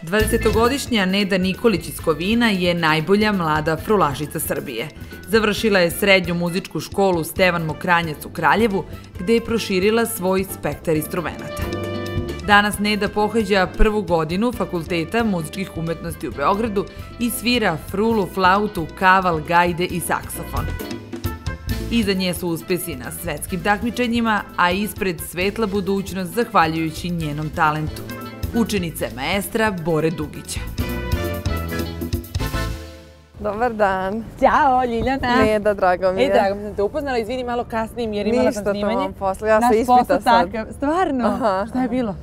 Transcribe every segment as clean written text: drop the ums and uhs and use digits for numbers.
Dvadesetogodišnja Neda Nikolić iz Kovina je najbolja mlada frulašica Srbije. Završila je srednju muzičku školu Stevan Mokranjac u Kraljevu, gde je proširila svoj spektar instrumenata. Danas Neda pohađa prvu godinu Fakulteta muzičkih umetnosti u Beogradu i svira frulu, flautu, kaval, gajde i saksofon. Iza nje su uspesi na svetskim takmičenjima, a ispred svetla budućnost zahvaljujući njenom talentu. Učenica je maestra Bore Dugića. Dobar dan. Ćao, Ljiljana. Neda, drago mi je. Drago mi sam te upoznala, izvini malo kasnijim jer imala sam snimanje. Ništa, to vam posle, ja sam ispita sad. Stvarno? Šta je bilo?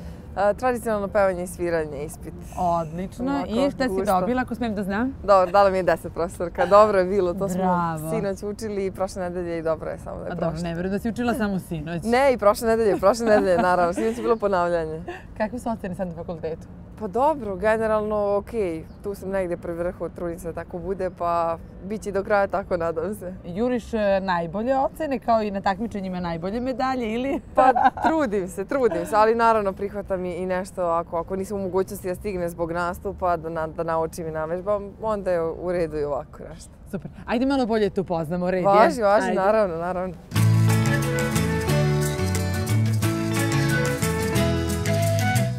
Tradicionalno pevanje i sviranje, ispit. Odlično. I šta si dobila, ako smijem da znam? Dobro, dala mi je 10 profesorka. Dobro je bilo, to smo sinoć učili i prošle nedelje i dobro je samo da je prošlo. Dobro, ne verujem da si učila samo sinoć. Ne, i prošle nedelje, naravno. Sinoć je bilo ponavljanje. Kakve su ocene sad na fakultetu? Pa dobro, generalno okej. Tu sam negdje pri vrhu, trudim se da tako bude, pa bit će do kraja tako, nadam se. Juriš najbolje ocene, kao i na takmičenjima najbolje medalje, ili? Pa trudim se, ali naravno prihvatam i nešto, ako nisam u mogućnosti da stigne zbog nastupa, da naučim i navežbam, onda je u redu i ovako nešto. Super. Ajde malo bolje tu poznamo red. Važi, naravno.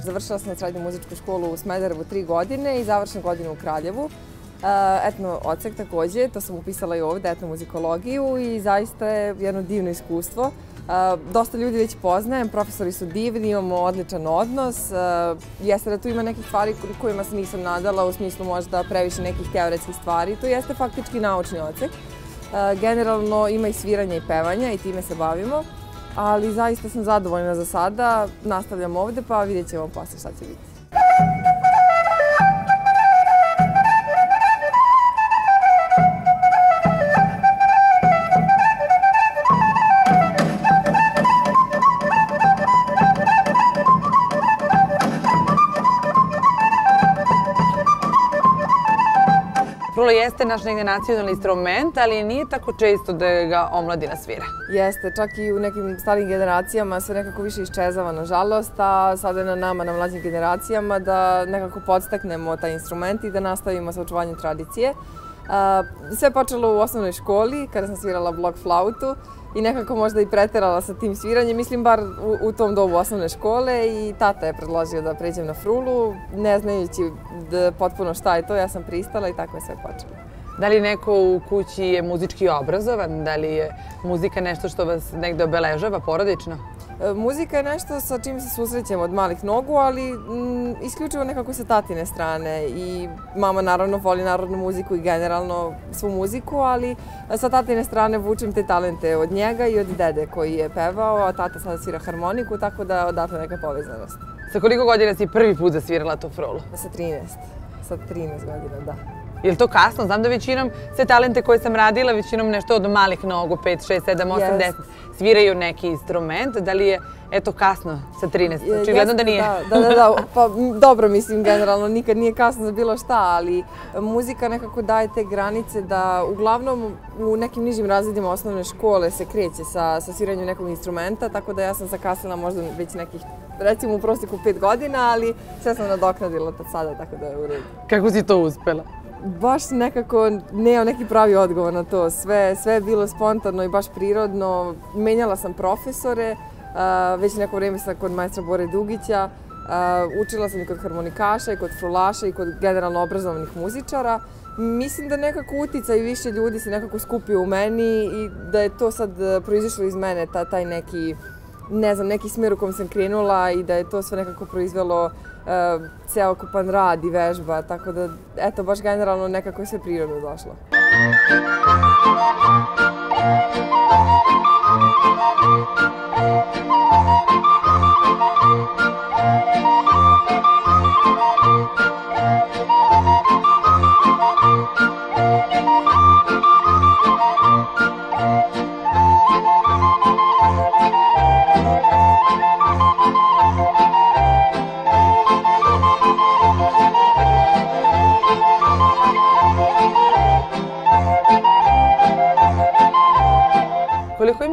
Završila sam srednju muzičku školu u Smederevu 3 godine i završnu godinu u Kraljevu. Etno odsek takođe, to sam upisala i ovde, etnomuzikologiju i zaista je jedno divno iskustvo. Dosta ljudi već poznajem, profesori su divni, imamo odličan odnos. Jeste da tu ima nekih stvari kojima se nisam nadala, u smislu možda previše nekih teoretskih stvari. To jeste faktički naučni odsek. Generalno ima i sviranja i pevanja i time se bavimo. Ali zaista sam zadovoljna za sada. Nastavljam ovde pa vidjet ćemo posle šta će biti. Frula jeste naš negdje nacionalni instrument, ali nije tako često da ga omladina svira. Jeste, čak i u nekim starijim generacijama se nekako više iščezava, nažalost, a sada je na nama, na mlađim generacijama, da nekako podstaknemo taj instrument i da nastavimo sa očuvanjem tradicije. Sve je počelo u osnovnoj školi, kada sam svirala blok flautu i nekako možda i preterala sa tim sviranjem, mislim bar u tom dobu osnovne škole i tata je predložio da pređem na frulu, ne znajući potpuno šta je to, ja sam pristala i tako je sve počelo. Da li neko u kući je muzički obrazovan? Da li je muzika nešto što vas negde obeležava porodično? Muzika je nešto sa čim se susrećemo od malih nogu, ali isključivo nekako sa tatine strane. I mama naravno voli narodnu muziku i generalno svu muziku, ali sa tatine strane vučem te talente od njega i od dede koji je pevao, a tata sada svira harmoniku, tako da odatle neka povezanost. Sa koliko godina si prvi put zasvirala tu frulu? Sa 13. Sa 13 godina, da. Je li to kasno? Znam da većinom sve talente koje sam radila, većinom nešto od malih nogu, 5, 6, 7, 8, 10, sviraju neki instrument. Da li je, eto, kasno sa 13? Očigledno da nije. Da, pa dobro, mislim, generalno nikad nije kasno za bilo šta, ali muzika nekako daje te granice da uglavnom u nekim nižim razredima osnovne škole se kreće sa sviranjem nekog instrumenta, tako da ja sam zakasnila možda već nekih, recimo u prosjeku 5 godina, ali sve sam nadoknadila od sada, tako da je u redu. Kako si to uspela? Baš nekako nemam neki pravi odgovor na to. Sve je bilo spontano i baš prirodno. Menjala sam profesore, već neko vrijeme sam kod maestra Bore Dugića. Učila sam i kod harmonikaša, i kod frulaša, i kod generalno obrazovanih muzičara. Mislim da nekako uticaj više ljudi se nekako skupio u meni i da je to sad proizišlo iz mene, taj neki, ne znam, neki smjer u kom sam krenula i da je to sve nekako proizvelo celokupan rad i vežba, tako da, eto, baš generalno nekako je sve prirodno došlo.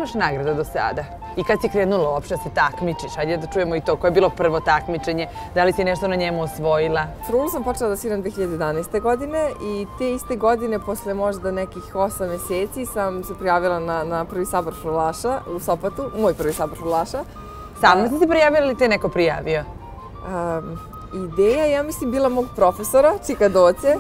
imaš nagrada do sada? I kad si krenula uopšte se takmičiš? Hajde da čujemo i to. Koje je bilo prvo takmičenje? Da li si nešto na njemu osvojila? Frulu sam počela da sviram 2011. godine i te iste godine, posle možda nekih 8 meseci, sam se prijavila na prvi sabor frulaša u Sopotu, moj prvi sabor frulaša. Sama si se prijavila ili te neko prijavio? Ideja je, ja mislim, bila mog profesora, Čika Doce,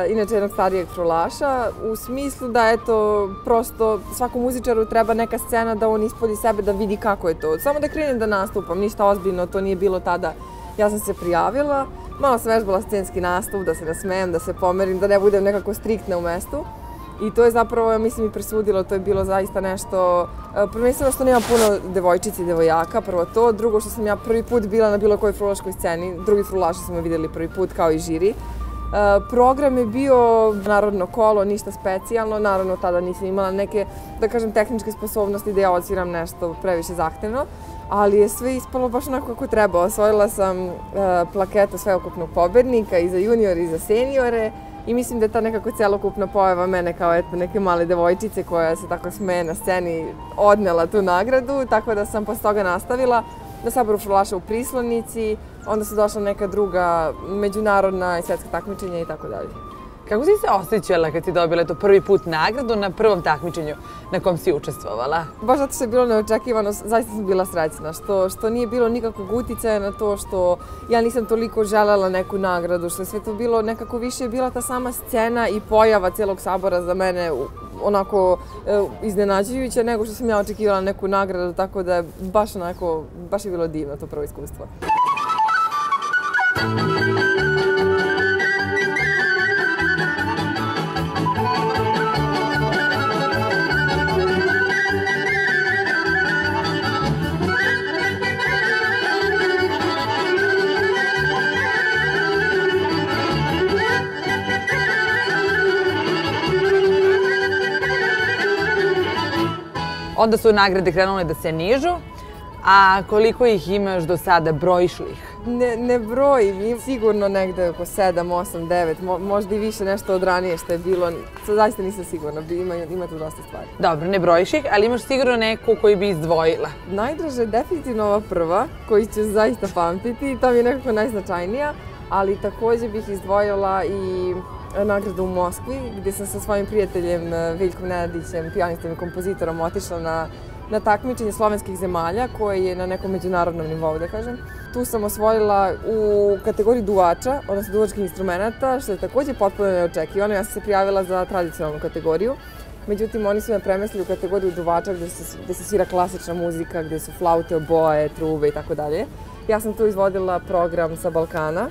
inače jednog starijeg frulaša, u smislu da, eto, prosto svakom muzičaru treba neka scena da on ispolji sebe, da vidi kako je to. Samo da krenem da nastupam, ništa ozbiljno, to nije bilo tada. Ja sam se prijavila, malo sam vežbala scenski nastup, da se nasmejem, da se pomerim, da ne budem nekako striktna u mestu. I to je zapravo, ja mislim, i presudilo, to je bilo zaista nešto, prvenstveno što nema puno devojčica i devojaka, prvo to, drugo što sam ja prvi put bila na bilo kojoj frulaškoj sceni, drugi frulaši su me vidjeli prvi put kao i žiri. Program je bio narodno kolo, ništa specijalno, naravno tada nisam imala neke, da kažem, tehničke sposobnosti da ja odsviram nešto previše zahtevno, ali je sve ispalo baš onako kako treba. Osvojila sam plaketu sveokupnog pobednika i za juniore i za seniore. I mislim da je ta nekako celokupna pojava mene kao eto neke male devojčice koja se tako smeje na sceni odnela tu nagradu, tako da sam posle toga nastavila na saboru frulaša u Prislonici, onda su došla neka druga međunarodna i svetska takmičenja i tako dalje. Kako si se osjećala kad si dobila to prvi put nagradu na prvom takmičenju na kom si učestvovala? Baš zato što je bilo neočekivano, zaista sam bila srećna, što nije bilo nikakvog uticaja na to što ja nisam toliko želela neku nagradu, što je sve to bilo nekako više je bila ta sama scena i pojava celog sabora za mene onako iznenađujuća nego što sam ja očekivala neku nagradu, tako da je baš je bilo divno to prvo iskustvo. Onda su nagrade krenule da se nižu, a koliko ih imaš do sada, brojiš li ih? Ne brojim, sigurno negde oko 7, 8, 9, možda i više nešto od ranije što je bilo, zaista nisam sigurna, ima tu dosta stvari. Dobro, ne brojiš ih, ali imaš sigurno neku koju bi izdvojila? Najdraža je definitivno ova prva, koju ću zaista pamtiti, ta mi je nekako najznačajnija, ali također bih izdvojila i nagradu u Moskvi, gdje sam sa svojim prijateljem Veljkom Nenadićem, pijanistom i kompozitorom, otišla na takmičenje slovenskih zemalja, koje je na nekom međunarodnom nivou, da kažem. Tu sam osvojila u kategoriji duvača, odnosno duvačkih instrumenta, što je također potpuno neočekivano. Ja sam se prijavila za tradicionalnu kategoriju, međutim oni su me premestili u kategoriju duvača gdje se svira klasična muzika, gdje su flaute, oboje, trube i tako dalje. Ja sam tu izvodila program sa Balkana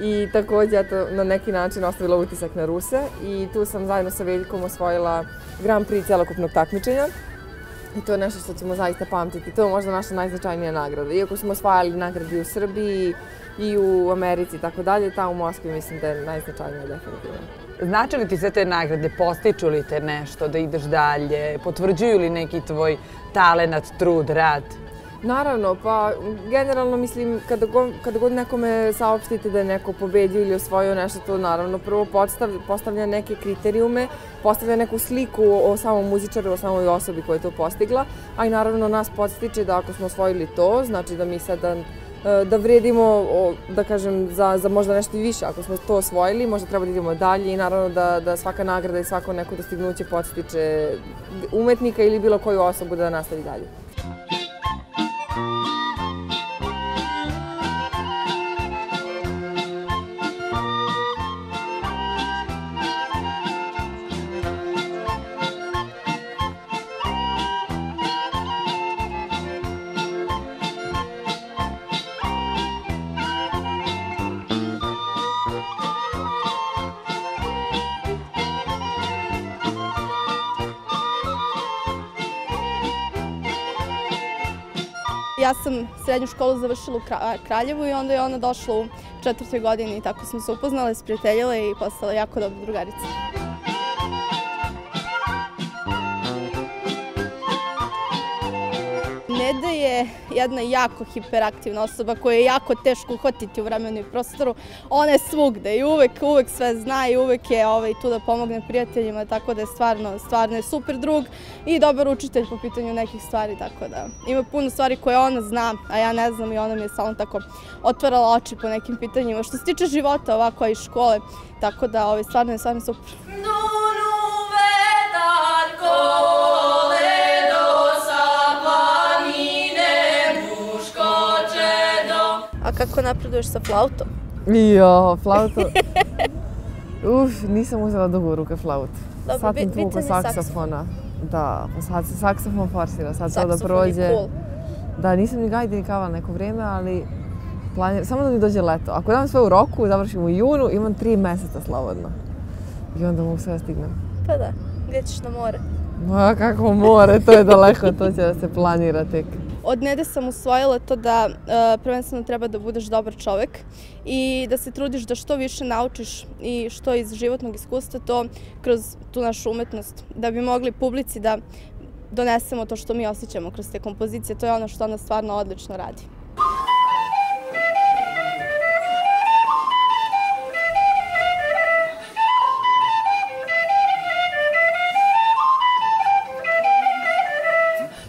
i također na neki način ostavila utisak na Ruse i tu sam zajedno sa Veljkom osvojila Grand Prix celokupnog takmičenja. I to je nešto što ćemo zaista pamtiti. To je možda naša najznačajnija nagrada. Iako smo osvajali nagrade u Srbiji i u Americi i tako dalje, ta u Moskvi mislim da je najznačajnija definitivno. Znači li ti sve te nagrade, postiču li te nešto da ideš dalje, potvrđuju li neki tvoj talenat, trud, rad? Naravno, pa generalno mislim kada god nekome saopštite da je neko pobedio ili osvojio nešto, to naravno prvo postavlja neke kriterijume, postavlja neku sliku o samom muzičaru, o samoj osobi koja je to postigla, a i naravno nas podstiče da ako smo osvojili to, znači da mi sada da vredimo, da kažem, za možda nešto i više. Ako smo to osvojili, možda treba da idemo dalje i naravno da svaka nagrada i svako neko dostignuće podstiče umetnika ili bilo koju osobu da nastavi dalje. Ja sam srednju školu završila u Kraljevu i onda je ona došla u 4. godini i tako smo se upoznale, sprijateljile i postala jako dobra drugarica. Ne da je jedna jako hiperaktivna osoba koju je jako teško uhvatiti u vremenu i prostoru. Ona je svugde i uvek sve zna i uvek je tu da pomogne prijateljima, tako da je stvarno je super drug i dobar učitelj po pitanju nekih stvari, tako da ima puno stvari koje ona zna, a ja ne znam i ona mi je samo tako otvarala oči po nekim pitanjima. Što se tiče života ovako i škole, tako da stvarno je super. A kako napreduješ sa flautom? Jo, flautu. Nisam uzela dugo u ruke flautu. Sad sam tu oko saksofona. Da, sad se saksofon forsira, sad to da prođe. Saksofon je cool. Da, nisam ni gajde ni kavala neko vrijeme, ali planiram, samo da mi dođe leto. Ako dam sve u roku, završim u junu, imam 3 mjeseca slobodno. I onda mogu sve da stignem. Pa da, gdje ćeš na more? Ma, kako more, to je daleko, to će da se planira tek. Od Nede sam usvojila to da prvenstveno treba da budeš dobar čovek i da se trudiš da što više naučiš i što iz životnog iskustva, to kroz tu našu umetnost, da bi mogli publici da donesemo to što mi osjećamo kroz te kompozicije. To je ono što ona stvarno odlično radi.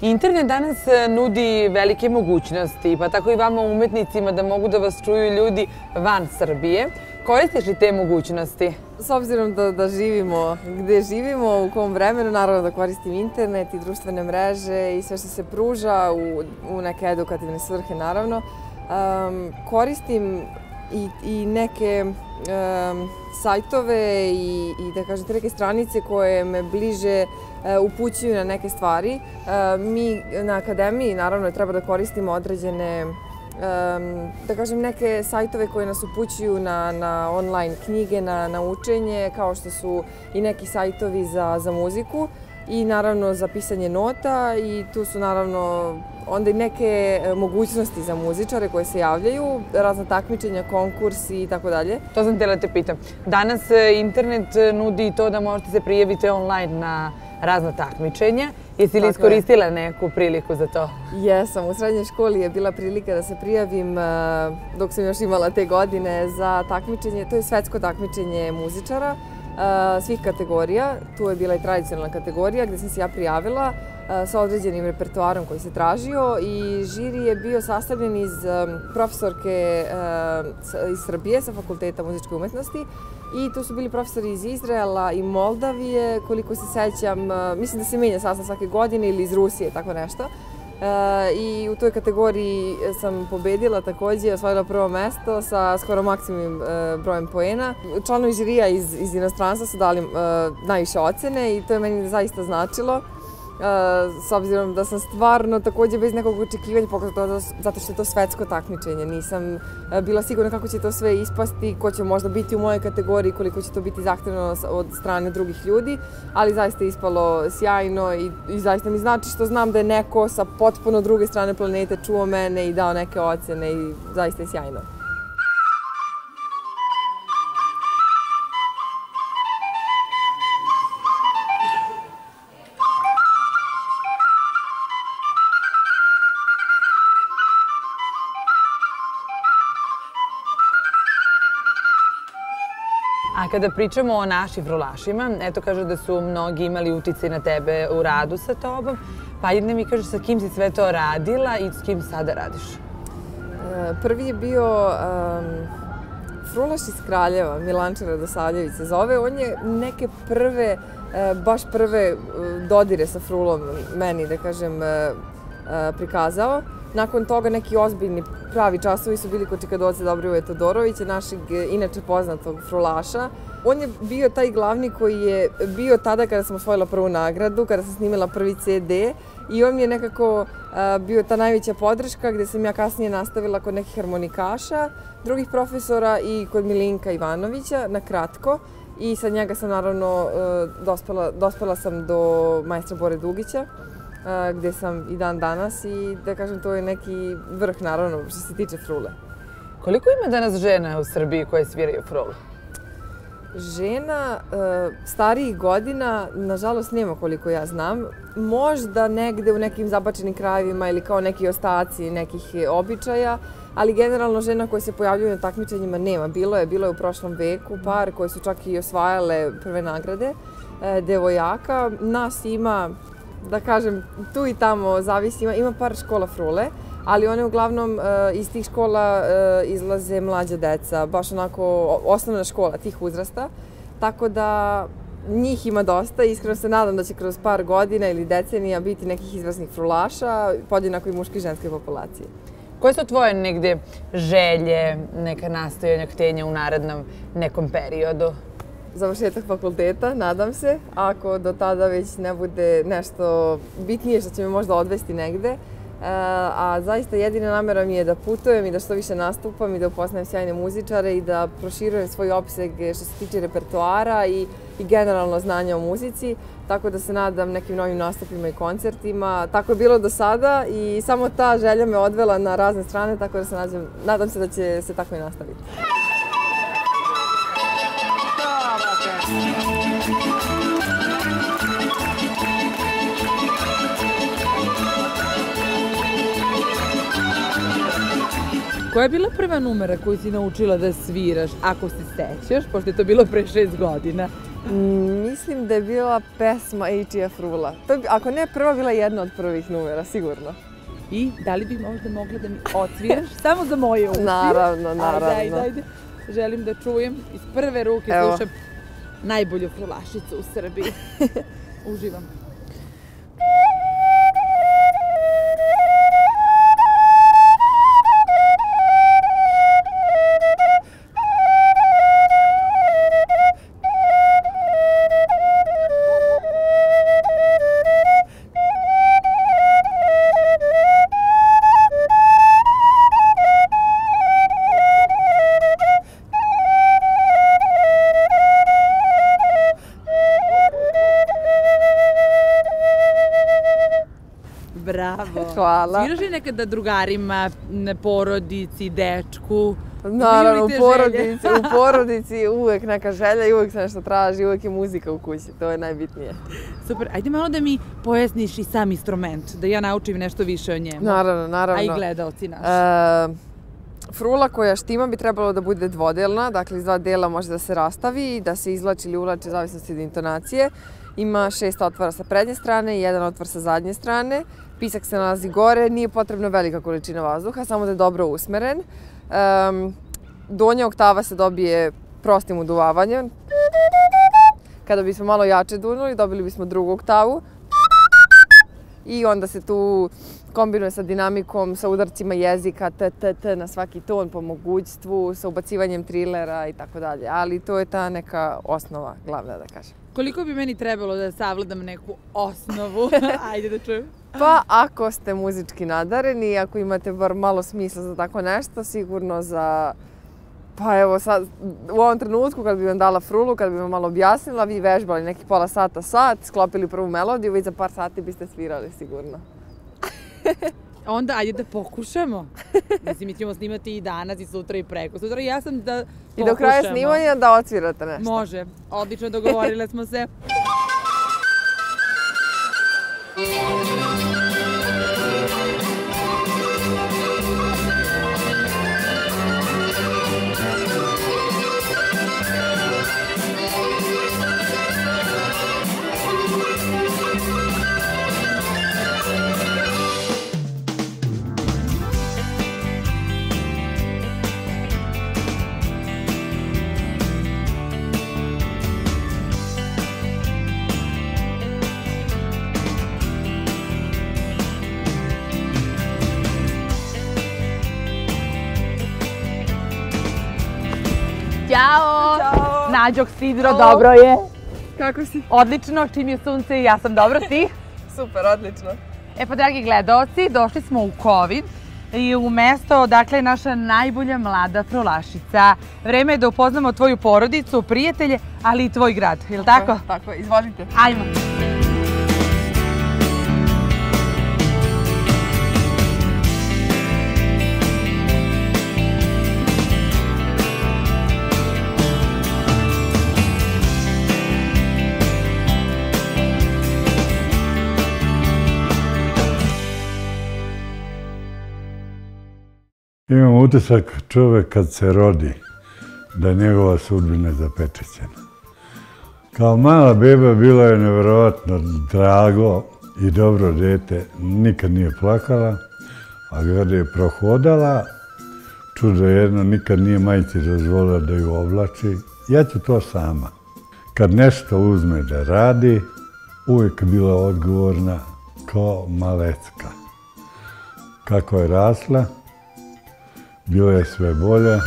Internet danas nudi velike mogućnosti, pa tako i vama umetnicima da mogu da vas čuju ljudi van Srbije. Koristiš li te mogućnosti? S obzirom da živimo gdje živimo, u kom vremenu, naravno da koristim internet i društvene mreže i sve što se pruža u neke edukativne svrhe, naravno. Koristim i neke sajtove i da kažem neke stranice koje me bliže upućuju na neke stvari. Mi na akademiji naravno treba da koristimo određene da kažem neke sajtove koje nas upućuju na online knjige, na učenje, kao što su i neki sajtovi za muziku i naravno za pisanje nota i tu su naravno onda i neke mogućnosti za muzičare koje se javljaju, razna takmičenja, konkursi i tako dalje. To sam htjela te pitam. Danas internet nudi to da možete se prijaviti online na razna takmičenja. Jesi li iskoristila neku priliku za to? Jesam. U srednjoj školi je bila prilika da se prijavim dok sam još imala te godine za takmičenje. To je svetsko takmičenje muzičara svih kategorija. Tu je bila i tradicionalna kategorija gdje sam se ja prijavila sa određenim repertoarom koji se tražio i žiri je bio sastavljen iz profesorke iz Srbije sa Fakulteta muzičke umetnosti i tu su bili profesori iz Izraela i Moldavije, koliko se sećam, mislim da se menja sastav svake godine ili iz Rusije, tako nešto. I u toj kategoriji sam pobedila također, osvojila prvo mesto sa skoro maksimum brojem poena. Članovi žirija iz inostranstva su dali najviše ocene i to je meni zaista značilo. S obzirom da sam stvarno također bez nekog očekivanja pokazala zato što je to svetsko takmičenje. Nisam bila sigurna kako će to sve ispasti, ko će možda biti u mojoj kategoriji, koliko će to biti zahtevno od strane drugih ljudi, ali zaista je ispalo sjajno i zaista mi znači što znam da je neko sa potpuno druge strane planete čuo mene i dao neke ocene i zaista je sjajno. A kada pričamo o našim frulašima, eto kažu da su mnogi imali uticaj na tebe u radu sa tobom, pa jedne mi kažeš sa kim si sve to radila i s kim sada radiš? Prvi je bio frulaš iz Kraljeva, Milanče Radosavljević se zove. On je neke prve, baš prve dodire sa frulom meni, da kažem, prikazao. Nakon toga neki ozbiljni pravi časovi su bili kod Čikadoce Dobrivoja Todorovića, našeg inače poznatog frulaša. On je bio taj glavni koji je bio tada kada sam osvojila prvu nagradu, kada sam snimila prvi CD i on mi je nekako bio ta najveća podrška gdje sam ja kasnije nastavila kod nekih harmonikaša, drugih profesora i kod Milinka Ivanovića na kratko. I sa njega sam naravno dospela sam do majstra Bore Dugića, gdje sam i dan danas i da kažem to je neki vrh naravno što se tiče frule. Koliko ima danas žena u Srbiji koje sviraju frulu? Žena starijih godina, nažalost, nema koliko ja znam. Možda negde u nekim zabačenim krajevima ili kao neki ostaci nekih običaja, ali generalno žena koja se pojavljuju na takmičenjima nema. Bilo je u prošlom veku par koje su čak i osvajale prve nagrade devojaka. Nas ima, da kažem, tu i tamo zavisi, ima par škola frule, ali one uglavnom iz tih škola izlaze mlađa deca, baš onako osnovna škola tih uzrasta. Tako da njih ima dosta i iskreno se nadam da će kroz par godina ili decenija biti nekih izvrsnih frulaša, podjednako i muške i ženske populacije. Koje su tvoje negde želje, neka nastojanja, htenja u narednom nekom periodu? Završetak fakulteta, nadam se. Ako do tada već ne bude nešto bitnije što će me možda odvesti negde. A zaista jedina namera mi je da putujem i da što više nastupam i da upoznajem sjajne muzičare i da proširujem svoj opseg što se tiče repertoara i generalno znanja o muzici. Tako da se nadam nekim novim nastupima i koncertima. Tako je bilo do sada i samo ta želja me odvela na razne strane, tako da se nadam se da će se tako i nastaviti. Koja je bila prva numera koju si naučila da sviraš, ako se sećaš, pošto je to bilo pre 6 godina? Mislim da je bila pesma Ičija Frula. Ako ne prva, bila jedna od prvih numera, sigurno. I da li bi možda mogla da mi odsviraš? Samo za moje uši. Naravno. Ajde. Želim da čujem iz prve ruke, slušam najbolju frulašicu u Srbiji. Uživam. Bravo. Hvala. Sviraš li nekada drugarima, porodici, dečku? Naravno, u porodici uvek neka želja i uvek se nešto traži, uvek je muzika u kući, to je najbitnije. Super, ajde malo da mi pojasniš i sam instrument, da ja naučim nešto više o njemu. Naravno. A i gledaoci naši. Frula koja štima bi trebalo da bude dvodelna, dakle iz dva dela može da se rastavi i da se izvlači ili uvlači, zavisnosti od intonacije. Ima 6 otvora sa prednje strane i 1 otvor sa zadnje strane. Pisak se nalazi gore, nije potrebna velika količina vazduha, samo da je dobro usmeren. Donja oktava se dobije prostim uduvavanjem. Kada bismo malo jače dunuli, dobili bismo drugu oktavu. I onda se tu kombinuje sa dinamikom, sa udarcima jezika, t na svaki ton po mogućstvu, sa ubacivanjem trilera i tako dalje. Ali to je ta neka osnova glavna, da kažem. Koliko bi meni trebalo da savladam neku osnovu? Ajde da čujem. Pa ako ste muzički nadareni i ako imate bar malo smisla za tako nešto, sigurno za... Pa evo sad, u ovom trenutku kad bi vam dala frulu, kad bi vam malo objasnila, vi vežbali neki pola sat, sklopili prvu melodiju, vi za par sati biste svirali sigurno. Onda ajde da pokušamo. Mislim, mi ćemo snimati i danas i sutra i preko sutra. Ja sam da pokušamo. I do kraja snimanja da odsvirate nešto. Može. Odlično, dogovorile smo se. Ćao! Nađok Sidro, dobro je. Kako si? Odlično, čim je sunce i ja sam dobro, ti? Super, odlično. E pa, dragi gledaoci, došli smo u COVID i u mesto odakle je naša najbolja mlada frulašica. Vreme je da upoznamo tvoju porodicu, prijatelje, ali i tvoj grad, je li tako? Tako, izvolite. Ajmo. Imam utisak čovek kad se rodi, da je njegova sudbina zapečećena. Kao mala beba bilo je nevjerovatno drago i dobro dete, nikad nije plakala, a kada je prohodala, čudo jedno, nikad nije majci dozvolila da ju oblači. Ja ću to sama. Kad nešto uzme da radi, uvijek bila odgovorna kao malecka. Kako je rasla, bilo je sve bolje.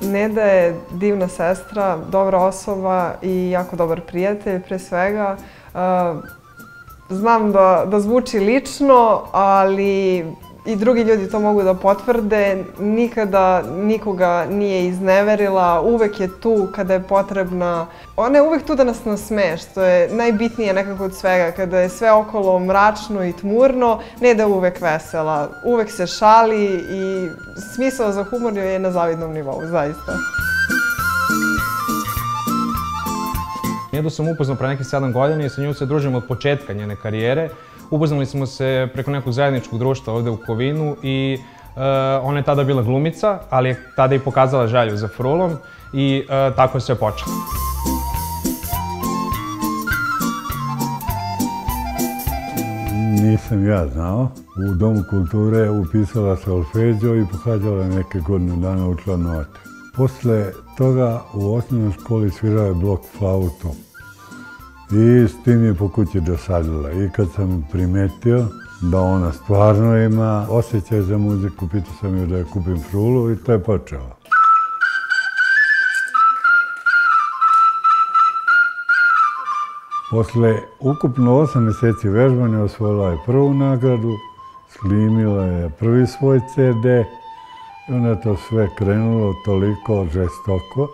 Neda je divna sestra, dobra osoba i jako dobar prijatelj, pre svega. Znam da zvuči lično, ali i drugi ljudi to mogu da potvrde. Nikada nikoga nije izneverila, uvek je tu kada je potrebna. Ona je uvek tu da nas nasmeje, što je najbitnije nekako od svega. Kada je sve okolo mračno i tmurno, Neda je uvek vesela, uvek se šali i smisao za humor je na zavidnom nivou, zaista. Nedu sam upoznao pre nekih 7 godina i sa njom se družimo od početka njene karijere. Upoznali smo se preko nekog zajedničkog društva ovde u Kovinu i ona je tada bila glumica, ali je tada i pokazala želju za frulom i tako je sve počelo. Nisam ja znao. U Domu kulture upisala se solfeđo i pohađala je neke godine dana učila note. Posle toga u osnovnoj školi svirao je blok flautu i s tim je po kući dosadila. I kad sam primetio da ona stvarno ima osjećaj za muziku, pitao sam ju da je kupim frulu i to je počelo. Posle ukupno 8 mjeseci vežbanja osvojila je prvu nagradu, snimila je prvi svoj CD i onda je to sve krenulo toliko žestoko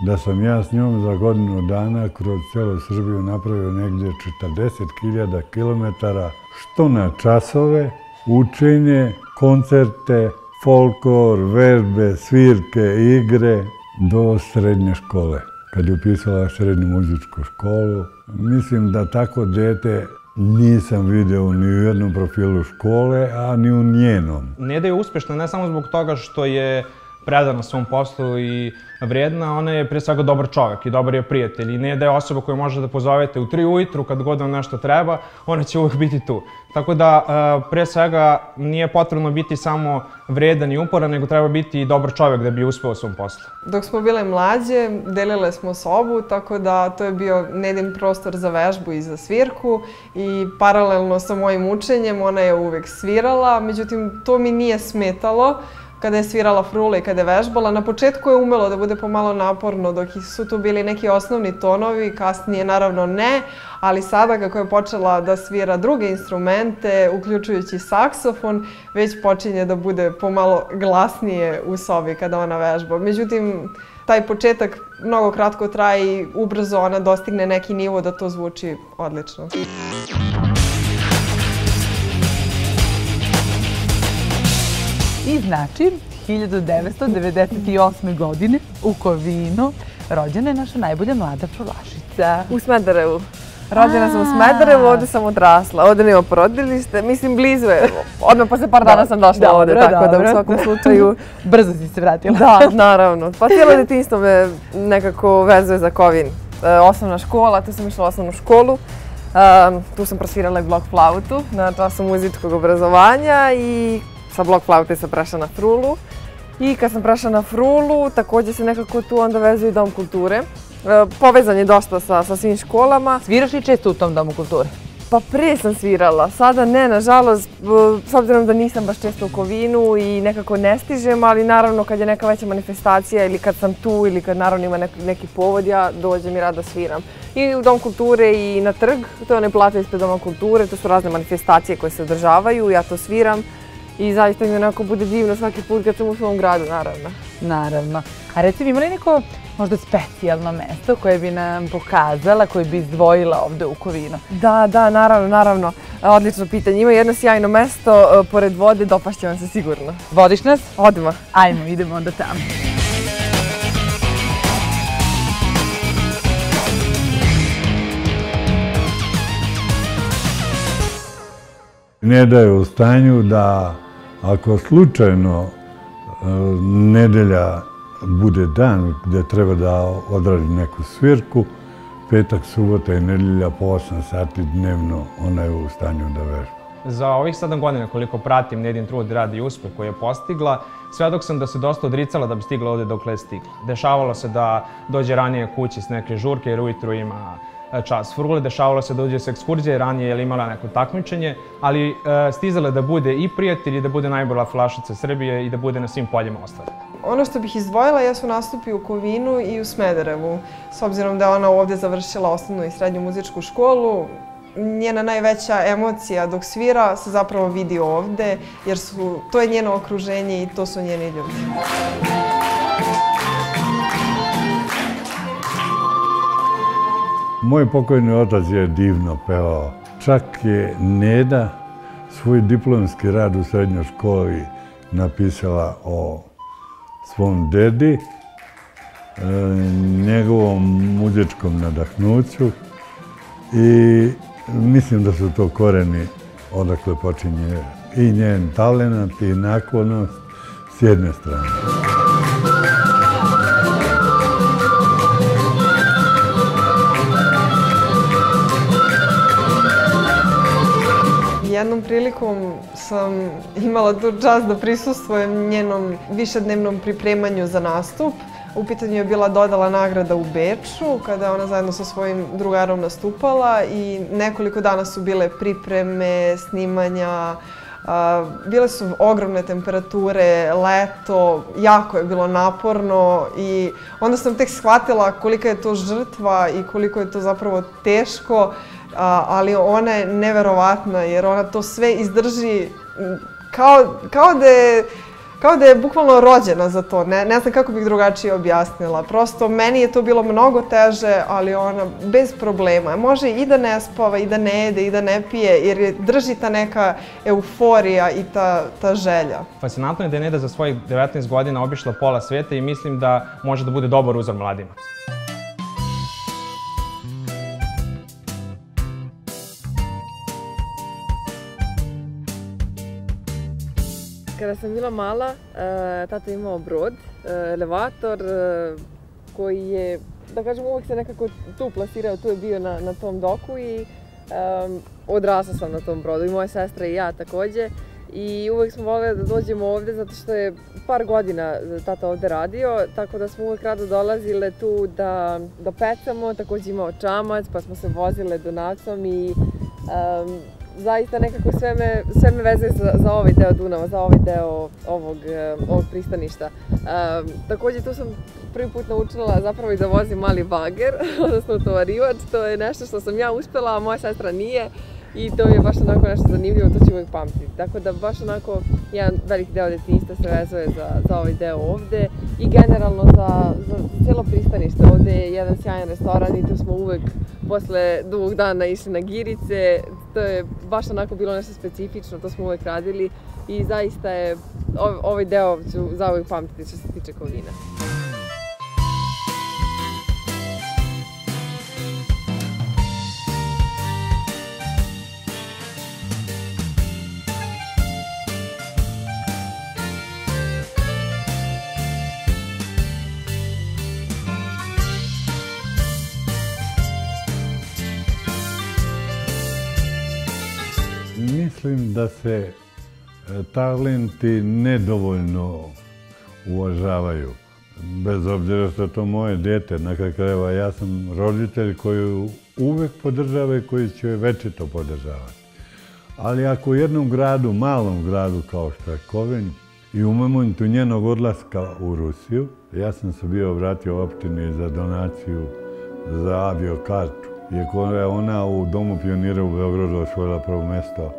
da sam ja s njom za godinu dana kroz celu Srbiju napravio negdje 40.000 kilometara, što na časove, učenje, koncerte, folklor, vežbe, svirke, igre do srednje škole. Kad je upisala srednju muzičku školu, mislim da tako dete nisam video ni u jednom profilu škole, a ni u njenom. Neda je uspješna ne samo zbog toga što je predana svom poslu i vrijedna, ona je prije svega dobar čovjek i dobar je prijatelj. I Neda je osoba koju možete da pozovete u 3 ujutru kad god vam nešto treba, ona će uvijek biti tu. Tako da, prije svega, nije potrebno biti samo vrijedan i uporan, nego treba biti i dobar čovjek da bi uspeo u svom poslu. Dok smo bile mlađe, delile smo sobu, tako da to je bio Nedin prostor za vežbu i za svirku i paralelno sa mojim učenjem ona je uvijek svirala, međutim to mi nije smetalo kada je svirala frule i kada je vežbala. Na početku je umelo da bude pomalo naporno dok su tu bili neki osnovni tonovi, kasnije naravno ne, ali sada kako je počela da svira druge instrumente, uključujući saksofon, već počinje da bude pomalo glasnije u sobi kada ona vežba. Međutim, taj početak mnogo kratko traje i ubrzo ona dostigne neki nivo da to zvuči odlično. I znači, 1998. godine u Kovinu rođena je naša najbolja mlada frulašica. U Smederevu. Rođena sam u Smederevu, ovdje sam odrasla. Ovdje nema porodilište, mislim blizu je. Odmah posle par dana sam došla ovdje, tako da u svakom slučaju... Brzo si se vratila. Da, naravno. Pa cijelo djetinjstvo me nekako vezuje za Kovin. Osnovna škola, tu sam išla u osnovnu školu. Tu sam prosvirala i blok flautu na času muzičkog obrazovanja i sa blok flaute sam prešla na frulu. I kad sam prešla na frulu, također se nekako tu onda vezuje i Dom kulture. Povezan je dosta sa svim školama. Sviraš li često u tom Domu kulture? Pa prije sam svirala, sada ne, nažalost, s obzirom da nisam baš često u Kovinu i nekako ne stižem, ali naravno kad je neka veća manifestacija ili kad sam tu ili kad naravno ima neki povod, ja dođem i rado sviram. I u Dom kulture i na trg, to je onaj plato ispred Doma kulture, to su razne manifestacije koje se održavaju, ja to sviram. I zaista mi onako bude divno svaki put kad sam u svom gradu, naravno. Naravno. A reci mi, ima li neko možda specijalno mesto koje bi nam pokazala, koje bi izdvojila ovde u Kovinu? Da, naravno. Odlično pitanje. Ima jedno sjajno mesto pored vode, dopašće vam se sigurno. Vodiš nas? Odmah. Ajmo, idemo onda tamo. Neda je u stanju da ako slučajno nedelja bude dan gde treba da odradi neku svirku, petak, subota i nedelja po 8 sati dnevno ona je u stanju da vežba. Za ovih 7 godina koliko pratim Nedin trud, rad i uspeh koji je postigla, svedok sam da se dosta odricala da bi stigla ovde dokle je stigla. Dešavalo se da dođe ranije kući s neke žurke jer ujutru ima čas frule, dešavalo se da uđe s ekskurzije ranije jer imala neko takmičenje, ali stizala da bude i prijatelj i da bude najbolja flašica Srbije i da bude na svim poljima ostvarena. Ono što bih izdvojila jesu nastupi u Kovinu i u Smederevu. S obzirom da je ona ovde završila osnovnu i srednju muzičku školu, njena najveća emocija dok svira se zapravo vidi ovde, jer to je njeno okruženje i to su njeni ljudi. Moj pokojni otac je divno pevao. Čak je Neda svoj diplomski rad u srednjoj školi napisala o svom dedi, njegovom muzičkom nadahnuću i mislim da su to koreni odakle počinje i njen talenat i naklonost s jedne strane. Jednom prilikom sam imala tu čast da prisustvujem njenom višednevnom pripremanju za nastup. U pitanju je bila dodala nagrada u Beču, kada je ona zajedno sa svojim drugarom nastupala i nekoliko dana su bile pripreme, snimanja. Bile su ogromne temperature, leto, jako je bilo naporno i onda sam tek shvatila kolika je to žrtva i koliko je to zapravo teško, ali ona je neverovatna jer ona to sve izdrži kao da je bukvalno rođena za to. Ne znam kako bih drugačije objasnila. Prosto meni je to bilo mnogo teže, ali ona bez problema. Može i da ne spava, i da ne jede, i da ne pije, jer je drži ta neka euforija i ta želja. Fascinantno je da je Neda za svojih 19 godina obišla pola sveta i mislim da može da bude dobar uzor mladima. Kada sam bila mala, tata je imao brod, elevator, koji je, da kažem, uvek se nekako tu plasirao, tu je bio na tom doku i odrasla sam na tom brodu i moja sestra i ja takođe. I uvek smo voljeli da dođemo ovde zato što je par godina tata ovde radio, tako da smo uvek rado dolazile tu da pecamo, takođe imao čamac, pa smo se vozile Dunavcom i zaista nekako sve me vezuje za ovaj deo Dunava, za ovaj deo ovog pristaništa. Takođe tu sam prvi put naučila zapravo i da vozim mali bager, odnosno tovarivač. To je nešto što sam ja uspela, a moja sestra nije. I to je baš onako nešto zanimljivo, to ću uvijek pamtiti. Tako da baš onako jedan velik deo detinjstva se vezuje za ovaj deo ovde i generalno za cijelo pristanište. Ovde je jedan sjajan restoran i tu smo uvek posle dugog dana išli na girice. To je baš onako bilo nešto specifično, to smo uvek radili i zaista je ovaj deo ću zauvijek pamtiti što se tiče Kovina. Mislim da se talenti nedovoljno uvažavaju. Bez obzira što je to moje dete, na kraju krajeva ja sam roditelj koji uvek podržava i koji će večito podržavati. Ali ako u jednom gradu, malom gradu kao što je Kovin, i u momentu njenog odlaska u Rusiju, ja sam se bio obratio opštini za donaciju za aviokartu. Iako je ona u Domu pionira u Beogradu osvojila prvo mesto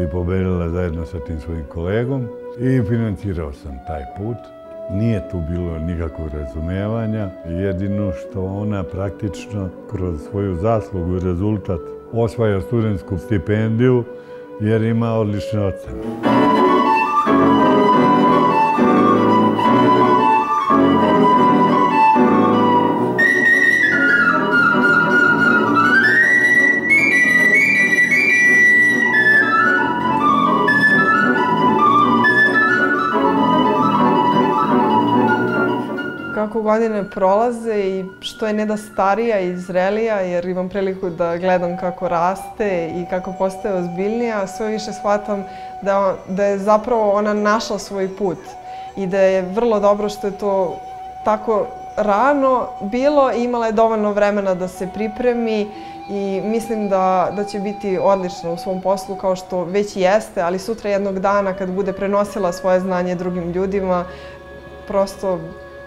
i pobedila zajedno sa tim svojim kolegom i financirao sam taj put. Nije tu bilo nikakvog razumevanja. Jedino što ona praktično kroz svoju zaslugu i rezultat osvaja studentsku stipendiju jer ima odlične ocene. kako godine prolaze i što je Neda starija i zrelija, jer imam priliku da gledam kako raste i kako postaje ozbiljnija, sve više shvatam da je zapravo ona našla svoj put i da je vrlo dobro što je to tako rano bilo i imala je dovoljno vremena da se pripremi i mislim da će biti odlična u svom poslu kao što već jeste, ali sutra jednog dana kad bude prenosila svoje znanje drugim ljudima, prosto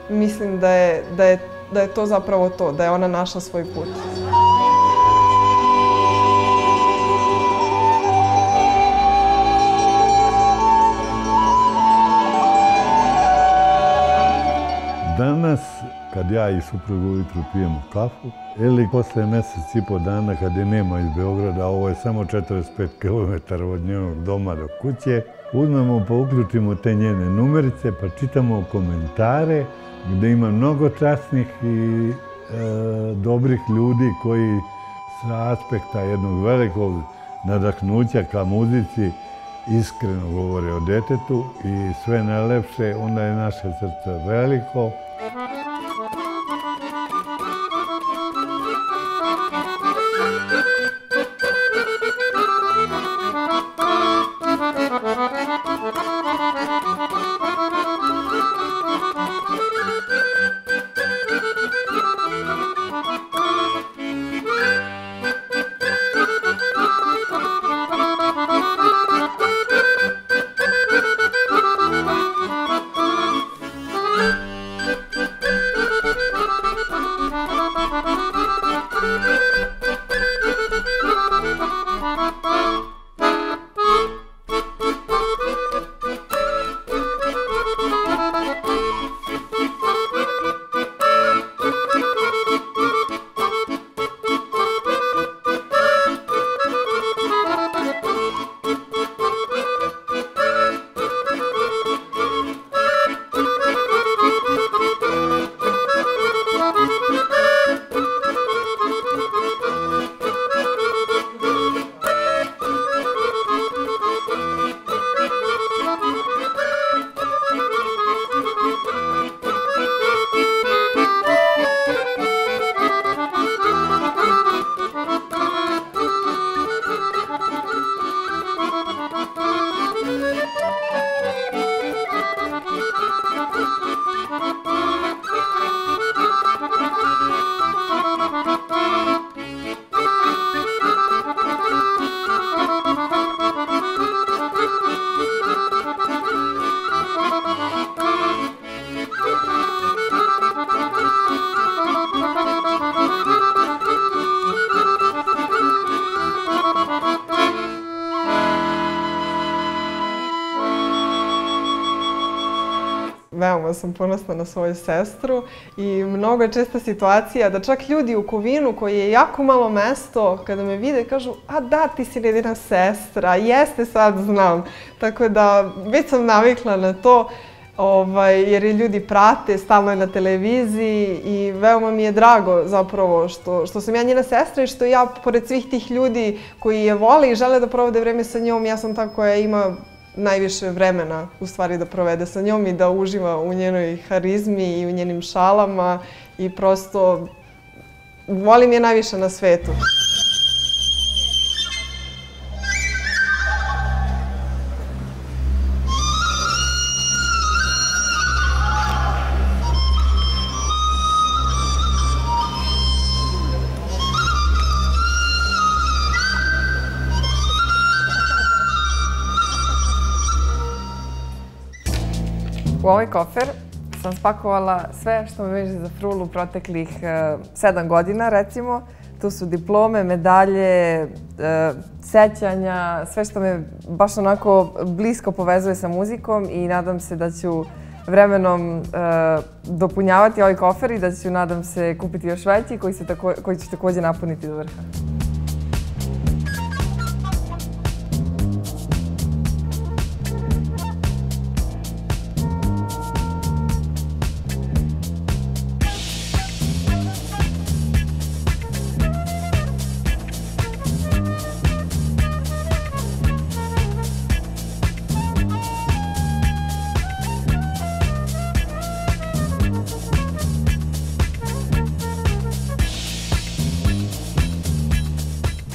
mislim da je to zapravo to, da je ona našla svoj put. Danas, kad ja i supruga ujutru pijemo kafu, ili posle mjesec i po dana kad je nema iz Beograda, ovo je samo 45 km od njenog doma do kuće, uzmemo pa uključimo te njene numerice pa čitamo komentare gde ima mnogo časnih i dobrih ljudi koji sa aspekta jednog velikog nadahnuća ka muzici iskreno govore o detetu i sve najlepše, onda je naše srce veliko. Veoma sam ponosna na svoju sestru i mnogo je česta situacija da čak ljudi u Kovinu, koji je jako malo mesto, kada me vide kažu a da, ti si Nedina sestra, jeste, sad znam. Tako da već sam navikla na to jer je ljudi prate, stalno je na televiziji i veoma mi je drago zapravo što sam ja njena sestra i što ja, pored svih tih ljudi koji je vole i žele da provode vreme sa njom, ja sam ta koja ima najviše vremena u stvari da provede sa njom i da uživa u njenoj harizmi i u njenim šalama i prosto volim je najviše na svetu. U ovaj kofer sam spakovala sve što me veže za Frulu proteklih 7 godina, recimo. Tu su diplome, medalje, sećanja, sve što me baš onako blisko povezuje sa muzikom i nadam se da ću vremenom dopunjavati ovaj kofer i da ću, nadam se, kupiti još veći koji ću također napuniti do vrha.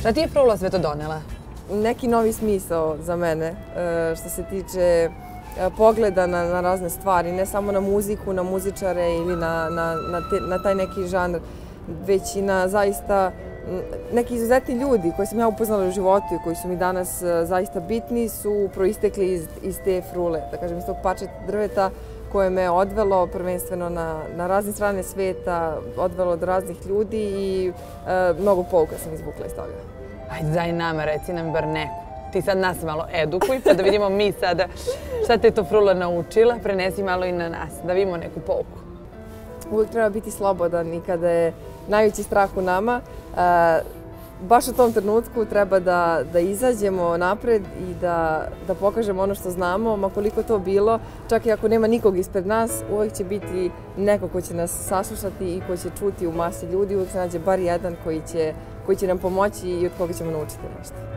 Šta ti je frula sve to donela? Neki novi smisao za mene što se tiče pogleda na razne stvari, ne samo na muziku, na muzičare ili na taj neki žanr, već i na zaista neki izuzetni ljudi koje sam ja upoznala u životu i koji su mi danas zaista bitni su proistekli iz te frule, da kažem, iz tog parčeta drveta koje me odvelo prvenstveno na razne strane sveta, odvelo do raznih ljudi i mnogo pouka sam izvukla iz toga. Ajde, daj nama, reci nam bar neku. Ti sad nas malo edukuj, pa da vidimo mi sada šta te je to frula naučila, prenesi malo i na nas, da vidimo neku pouku. Uvijek treba biti slobodan i kada je najveći strah u nama, baš u tom trenutku treba da izađemo napred i da pokažemo ono što znamo, ma koliko to bilo, čak i ako nema nikog ispred nas, uvijek će biti neko ko će nas saslušati i ko će čuti u masi ljudi, uvijek se nađe bar jedan koji će nam pomoći i od koga ćemo naučiti nešto.